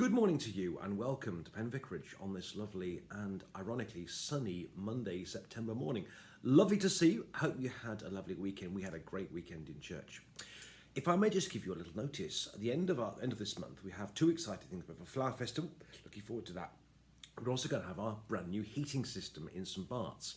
Good morning to you and welcome to Penn Vicarage on this lovely and ironically sunny Monday, September morning. Lovely to see you. Hope you had a lovely weekend. We had a great weekend in church. If I may just give you a little notice, at the end of this month, we have two exciting things. We have a flower festival, looking forward to that. We're also going to have our brand new heating system in St Bart's.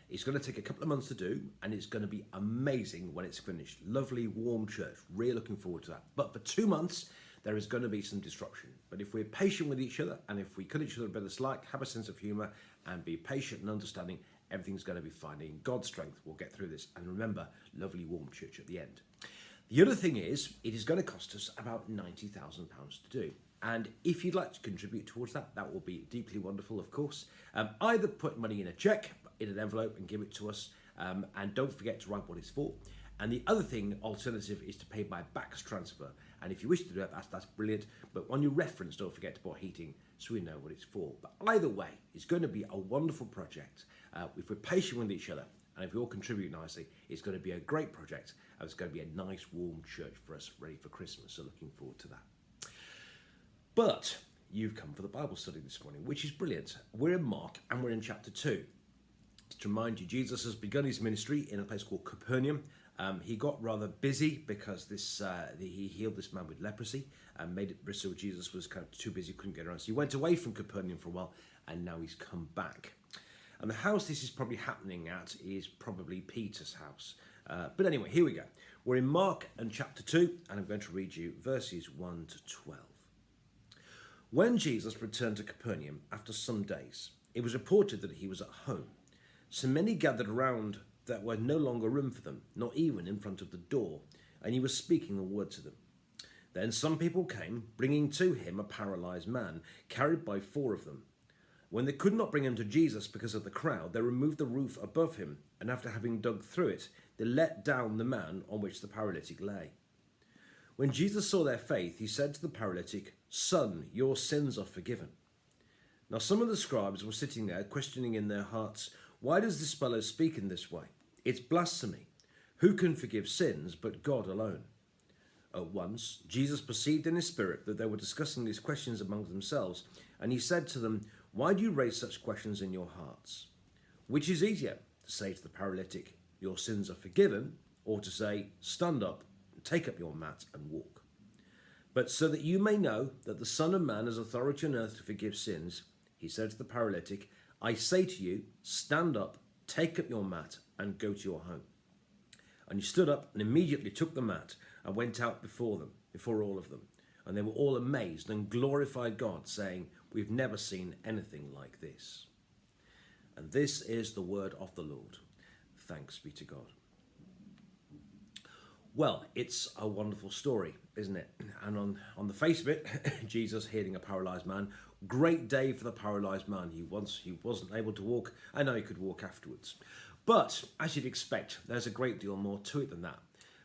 It's going to take a couple of months to do, and it's going to be amazing when it's finished. Lovely, warm church. Really looking forward to that. But for 2 months, there is going to be some disruption. But if we're patient with each other, and if we cut each other a bit of slack, have a sense of humour, and be patient and understanding, everything's going to be fine. In God's strength, we'll get through this. And remember, lovely, warm church at the end. The other thing is, it is going to cost us about £90,000 to do. And if you'd like to contribute towards that, that will be deeply wonderful, of course. Either put money in a cheque, in an envelope and give it to us. And don't forget to write what it's for. And the other thing, alternative, is to pay by BACS transfer. And if you wish to do that, that's brilliant. But on your reference, don't forget to put heating so we know what it's for. But either way, it's going to be a wonderful project. If we're patient with each other and if we all contribute nicely, it's going to be a great project. And it's going to be a nice, warm church for us, ready for Christmas. So looking forward to that. But you've come for the Bible study this morning, which is brilliant. We're in Mark and we're in chapter 2. To remind you, Jesus has begun his ministry in a place called Capernaum. He got rather busy because he healed this man with leprosy and made it so Jesus was kind of too busy, couldn't get around. So he went away from Capernaum for a while and now he's come back. And the house this is probably happening at is probably Peter's house. But anyway, here we go. We're in Mark and chapter 2 and I'm going to read you verses 1 to 12. When Jesus returned to Capernaum after some days, it was reported that he was at home. So many gathered around that were no longer room for them, not even in front of the door, and he was speaking the word to them. Then some people came, bringing to him a paralysed man, carried by 4 of them. When they could not bring him to Jesus because of the crowd, they removed the roof above him, and after having dug through it, they let down the man on which the paralytic lay. When Jesus saw their faith, he said to the paralytic, "Son, your sins are forgiven." Now some of the scribes were sitting there, questioning in their hearts, "Why does this fellow speak in this way? It's blasphemy. Who can forgive sins but God alone?" At once, Jesus perceived in his spirit that they were discussing these questions among themselves, and he said to them, "Why do you raise such questions in your hearts? Which is easier, to say to the paralytic, 'Your sins are forgiven,' or to say, 'Stand up, take up your mat and walk'? But so that you may know that the Son of Man has authority on earth to forgive sins," he said to the paralytic, "I say to you, stand up, take up your mat, and go to your home." And he stood up and immediately took the mat and went out before all of them. And they were all amazed and glorified God, saying, "We've never seen anything like this." And this is the word of the Lord. Thanks be to God. Well, it's a wonderful story, isn't it? And on the face of it, Jesus healing a paralysed man. Great day for the paralysed man. He wasn't able to walk. I know he could walk afterwards. But as you'd expect, there's a great deal more to it than that.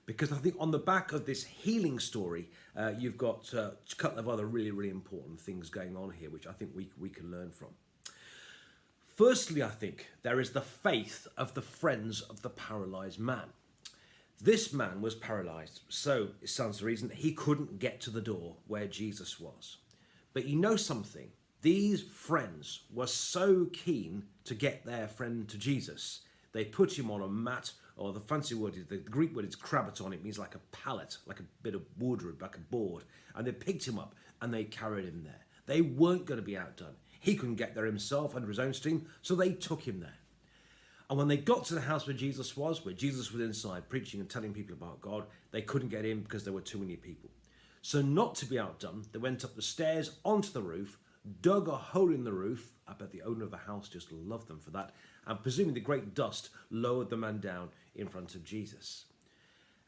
Because I think on the back of this healing story, you've got a couple of other really, really important things going on here, which I think we can learn from. Firstly, I think there is the faith of the friends of the paralysed man. This man was paralysed, so it stands to reason he couldn't get to the door where Jesus was. But you know something? These friends were so keen to get their friend to Jesus. They put him on a mat, or the fancy word is, the Greek word is krabaton. It means like a pallet, like a bit of wood or like a board. And they picked him up and they carried him there. They weren't going to be outdone. He couldn't get there himself under his own steam, so they took him there. And when they got to the house where Jesus was inside preaching and telling people about God, they couldn't get in because there were too many people. So not to be outdone, they went up the stairs onto the roof, dug a hole in the roof. I bet the owner of the house just loved them for that. And presuming the great dust lowered the man down in front of Jesus.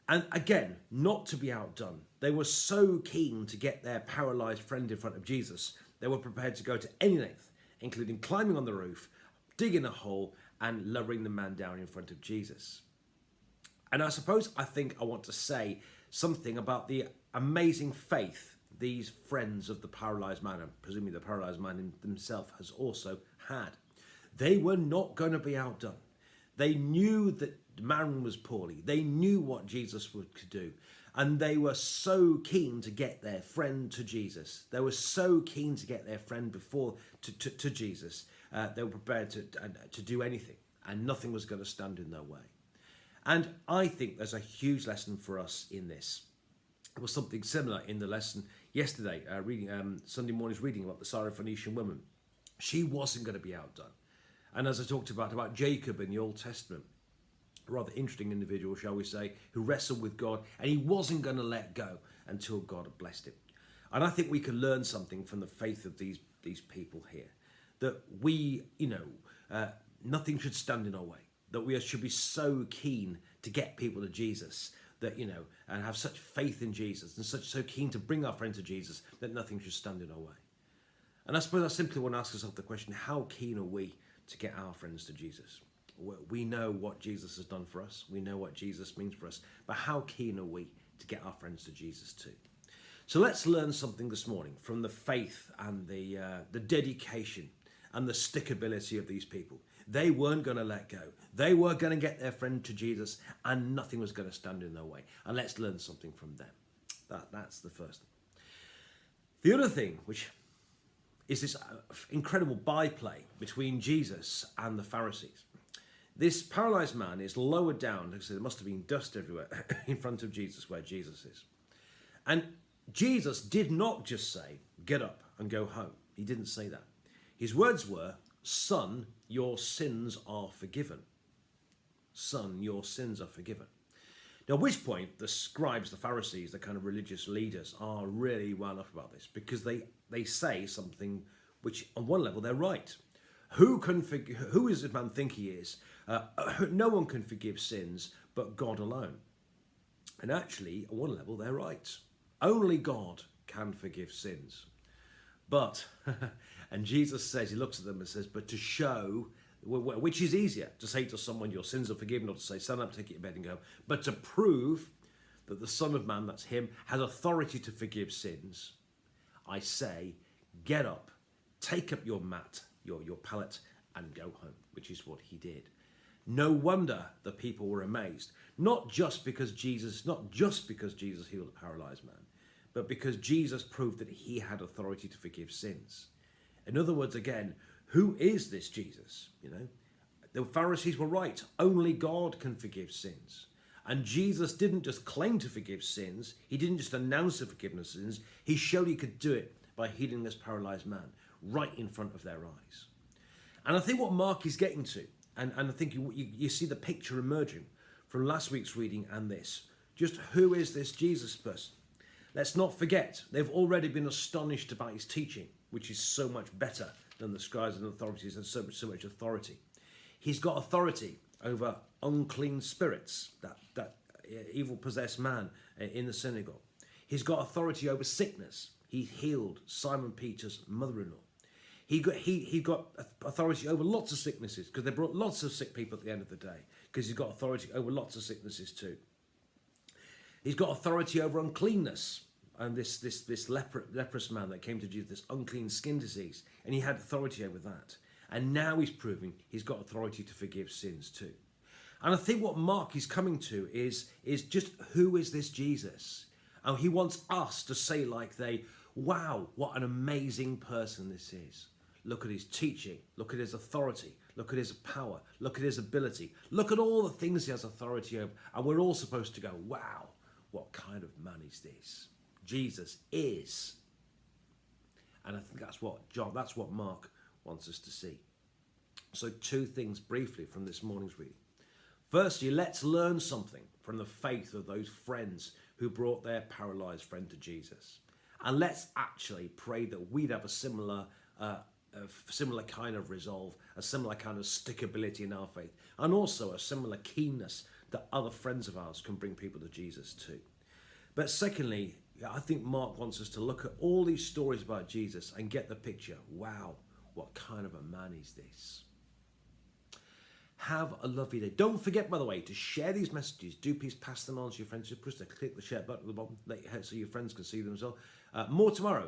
And again, not to be outdone, they were so keen to get their paralysed friend in front of Jesus, they were prepared to go to any length, including climbing on the roof, digging a hole, and lowering the man down in front of Jesus. And I think I want to say something about the amazing faith these friends of the paralysed man, and presumably the paralysed man himself, has also had. They were not going to be outdone. They knew that the man was poorly. They knew what Jesus could do. And they were so keen to get their friend to Jesus. They were so keen to get their friend before to Jesus. They were prepared to do anything, and nothing was going to stand in their way. And I think there's a huge lesson for us in this. It was something similar in the lesson yesterday, reading Sunday morning's reading about the Syrophoenician woman. She wasn't going to be outdone. And as I talked about Jacob in the Old Testament, a rather interesting individual, shall we say, who wrestled with God, and he wasn't going to let go until God had blessed him. And I think we can learn something from the faith of these people here, that we, nothing should stand in our way, that we should be so keen to get people to Jesus, that, and have such faith in Jesus, and so keen to bring our friend to Jesus, that nothing should stand in our way. And I suppose I simply want to ask ourselves the question, how keen are we to get our friends to Jesus? We know what Jesus has done for us. We know what Jesus means for us. But how keen are we to get our friends to Jesus too? So let's learn something this morning from the faith and the dedication and the stickability of these people. They weren't going to let go. They were going to get their friend to Jesus, and nothing was going to stand in their way. And let's learn something from them. That's the first thing. The other thing, which is this incredible byplay between Jesus and the Pharisees. This paralysed man is lowered down, so there must have been dust everywhere in front of Jesus where Jesus is. And Jesus did not just say, get up and go home. He didn't say that. His words were, son, your sins are forgiven. Son, your sins are forgiven. Now, at which point the scribes, the Pharisees, the kind of religious leaders are really wound up about this, because they say something which on one level they're right. Who is this man think he is? No one can forgive sins but God alone. And actually, on one level, they're right. Only God can forgive sins. But, and Jesus says, he looks at them and says, but to show, which is easier, to say to someone, your sins are forgiven, or to say, stand up, take it to bed and go, but to prove that the Son of Man, that's him, has authority to forgive sins, I say, get up, take up your mat, your pallet, and go home, which is what he did. No wonder the people were amazed, not just because Jesus healed a paralyzed man, but because Jesus proved that he had authority to forgive sins. In other words, again, who is this Jesus? The Pharisees were right. Only God can forgive sins. And Jesus didn't just claim to forgive sins. He didn't just announce the forgiveness of sins. He showed he could do it by healing this paralyzed man right in front of their eyes. And I think what Mark is getting to, and I think you see the picture emerging from last week's reading and this, just who is this Jesus person? Let's not forget, they've already been astonished about his teaching, which is so much better than the scribes and authorities, and so much authority. He's got authority over unclean spirits, that evil possessed man in the synagogue. He's got authority over sickness. He healed Simon Peter's mother-in-law. He got authority over lots of sicknesses, because they brought lots of sick people at the end of the day, because he's got authority over lots of sicknesses too. He's got authority over uncleanness, and this leprous man that came to Jesus, this unclean skin disease, and he had authority over that. And now he's proving he's got authority to forgive sins too. And I think what Mark is coming to is just, who is this Jesus? And he wants us to say wow, what an amazing person this is. Look at his teaching, look at his authority, look at his power, look at his ability, look at all the things he has authority over. And we're all supposed to go, wow, what kind of man is this? Jesus is. And I think that's what Mark wants us to see. So 2 things briefly from this morning's reading. Firstly, let's learn something from the faith of those friends who brought their paralyzed friend to Jesus. And let's actually pray that we'd have a similar kind of resolve, a similar kind of stickability in our faith, and also a similar keenness that other friends of ours can bring people to Jesus too. But secondly, I think Mark wants us to look at all these stories about Jesus and get the picture. Wow, what kind of a man is this? Have a lovely day. Don't forget, by the way, to share these messages. Do please pass them on to your friends. Just click the share button at the bottom so your friends can see them as well. More tomorrow.